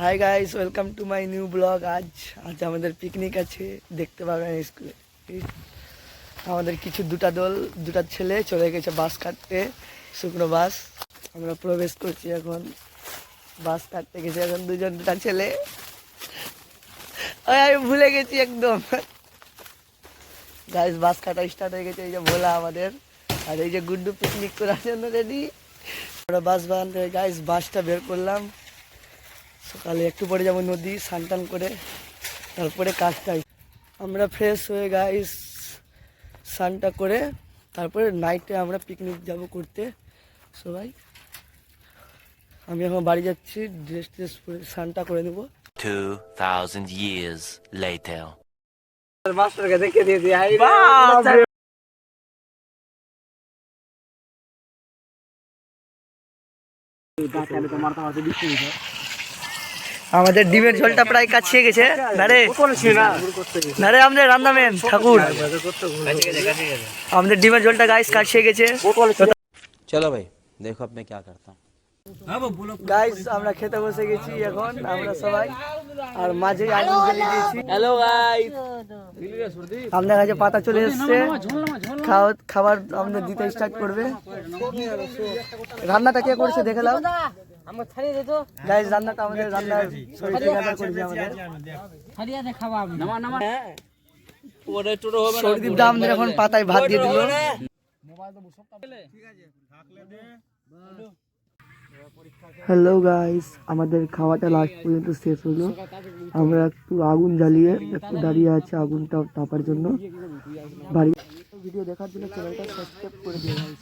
Hi guys, welcome to my new blog. আজ আমাদের picnic আছে, দেখতে পাবেন স্কুলে। আমাদের কিছু দুটা ছেলে চলে গেছে বাস কাটতে, শুকনো বাস। আমরা প্রবেশ করছি এখন, বাস কাটতে গেছে এখন দুটা ছেলে। আমি ভুলে গেছি একদম। গাইস, বাস কাটা স্টার্ট হয়ে গেছে। এই যে ভোলা আমাদের, আর এই যে গুড্ডু পিকনিক করার জন্য রেডি। আমরা বাস বাগান থেকে গাইস বাসটা বের করলাম। সকালে একটু পরে যাবো নদী, স্নান করে, তারপরে কাজটাই। আমরা ফ্রেশ হয়ে গাইস স্নানটা করে তারপরে নাইটে আমরা পিকনিক যাব করতে সবাই। আমি এখন বাড়ি যাচ্ছি, ড্রেস পরে স্নানটা করে নেব। 2000 years later. মাস্টারকে দেখে দিয়ে দিই। আমাদের ডিমের ঝোলটা প্রায় কাছিয়ে গেছে। নারে আমাদের রান্নাম্যান ঠাকুর, আমাদের ডিমের ঝোলটা গাইস কাছিয়ে গেছে। चलो भाई देखो अब मैं क्या करता हूँ। গাইস আমরা খেতে বসে গেছি এখন আমরা সবাই, আর মাঝে আগুন জ্বালিয়ে দিয়েছি। হ্যালো গাইস, আমাদের কাছে পাতা চলে এসেছে, খাবার আমাদের দিতে স্টার্ট করবে। রান্নাটা কে করছে দেখে নাও গাইস, রান্নাটা আমাদের রান্নার সৌরদীপ দা আমাদের এখন পাতায় ভাত দিয়ে দিল। হ্যালো গাইস, আমাদের খাওয়াটা লাস্ট পর্যন্ত শেষ হলো। আমরা একটু আগুন জ্বালিয়ে একটু দাঁড়িয়ে আছি আগুনটা তাপার জন্য। বাড়ি ভিডিও দেখার জন্য চ্যানেলটা সাবস্ক্রাইব করে দিও গাইস।